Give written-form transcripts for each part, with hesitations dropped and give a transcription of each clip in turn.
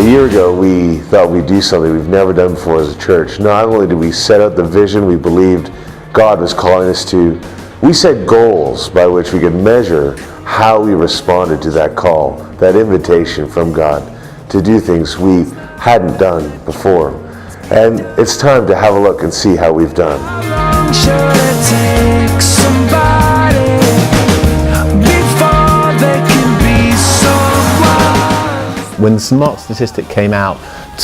A year ago, we thought we'd do something we've never done before as a church. Not only did we set out the vision we believed God was calling us to, we set goals by which we could measure how we responded to that call, that invitation from God to do things we hadn't done before. And it's time to have a look and see how we've done. When the St. Mark's statistic came out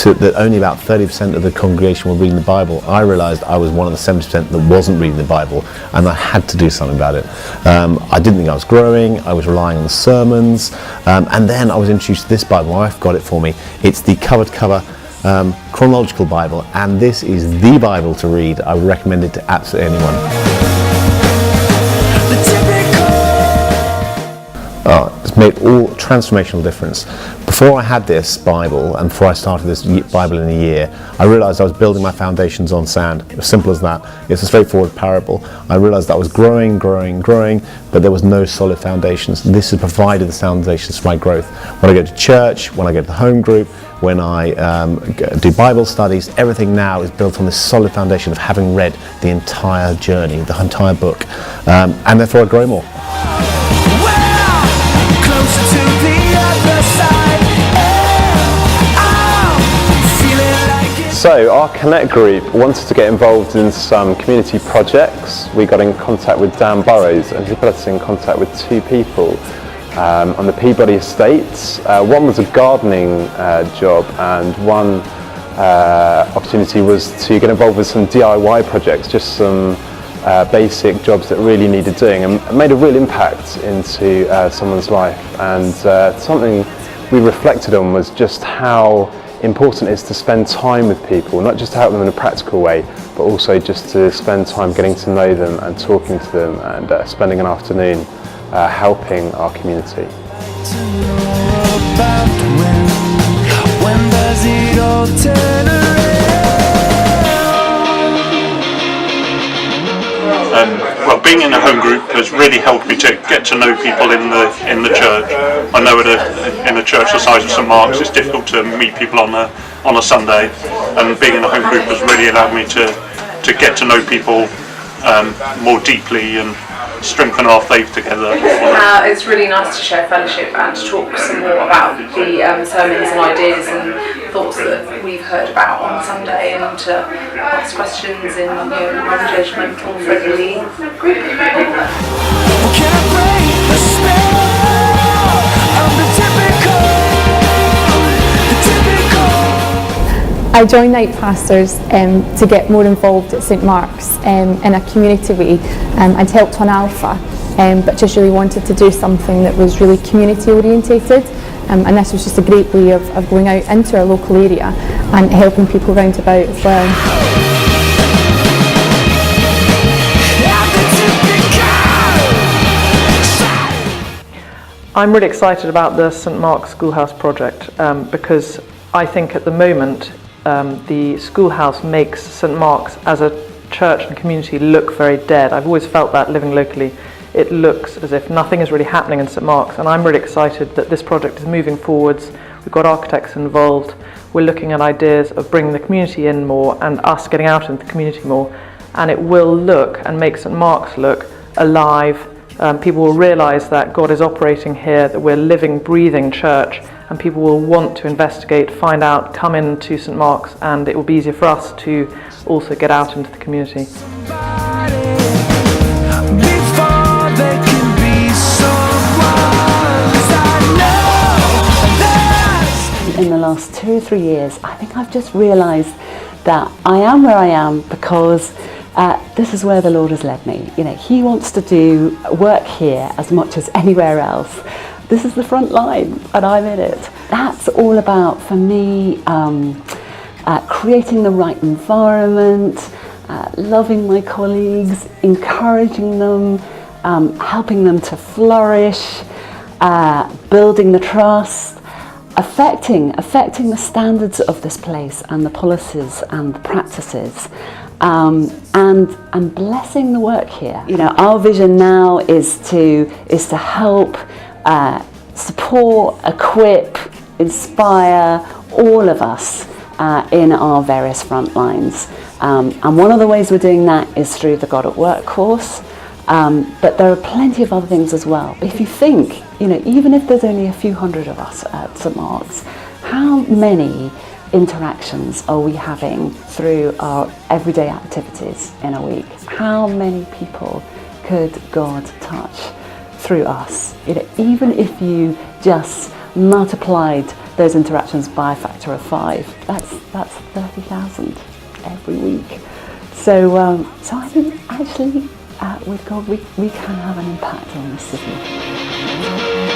that only about 30% of the congregation were reading the Bible, I realised I was one of the 70% that wasn't reading the Bible, and I had to do something about it. I didn't think I was growing, I was relying on the sermons, and then I was introduced to this Bible. My wife got it for me. It's the cover-to-cover chronological Bible, and this is the Bible to read. I would recommend it to absolutely anyone. It's made all transformational difference. Before I had this Bible and before I started this Bible in a year, I realised I was building my foundations on sand. It was simple as that. It's a straightforward parable. I realised I was growing, but there was no solid foundations. This has provided the foundations for my growth. When I go to church, when I go to the home group, when I do Bible studies, everything now is built on this solid foundation of having read the entire journey, the entire book, and therefore I grow more. So our Connect group wanted to get involved in some community projects. We got in contact with Dan Burrows, and he put us in contact with two people on the Peabody Estates. One was a gardening job, and one opportunity was to get involved with some DIY projects, just some basic jobs that really needed doing, and made a real impact into someone's life. And something we reflected on was just how important it is to spend time with people, not just to help them in a practical way, but also just to spend time getting to know them and talking to them, and spending an afternoon helping our community. Well, being in a home group has really helped me to get to know people in the church. I know in a church the size of St. Mark's, it's difficult to meet people on a Sunday, and being in a home group has really allowed me to get to know people more deeply and strengthen our faith together. It's really nice to share fellowship and to talk some more about the sermons and ideas and thoughts that we've heard about on Sunday, and to ask questions in non-judgmental, friendly group of people. I joined Night Pastors to get more involved at St. Mark's in a community way. I'd helped on Alpha, but just really wanted to do something that was really community orientated, and this was just a great way of going out into our local area and helping people round about as well. I'm really excited about the St. Mark's Schoolhouse project because I think at the moment the schoolhouse makes St. Mark's as a church and community look very dead. I've always felt that living locally. It looks as if nothing is really happening in St. Mark's, and I'm really excited that this project is moving forwards. We've got architects involved. We're looking at ideas of bringing the community in more and us getting out into the community more, and it will look and make St. Mark's look alive. People will realise that God is operating here, that we're living, breathing church, and people will want to investigate, find out, come into St. Mark's, and it will be easier for us to also get out into the community. In the last 2 or 3 years, I think I've just realised that I am where I am because this is where the Lord has led me. He wants to do work here as much as anywhere else. This is the front line, and I'm in it. That's all about, for me, creating the right environment, loving my colleagues, encouraging them, helping them to flourish, building the trust, affecting the standards of this place and the policies and the practices, and blessing the work here. Our vision now is to help support, equip, inspire all of us in our various front lines. And one of the ways we're doing that is through the God at Work course. But there are plenty of other things as well. If you think, even if there's only a few hundred of us at St Mark's, how many interactions are we having through our everyday activities in a week? How many people could God touch through us? Even if you just multiplied those interactions by a factor of 5, that's 30,000 every week. So I think actually with God we can have an impact on the city.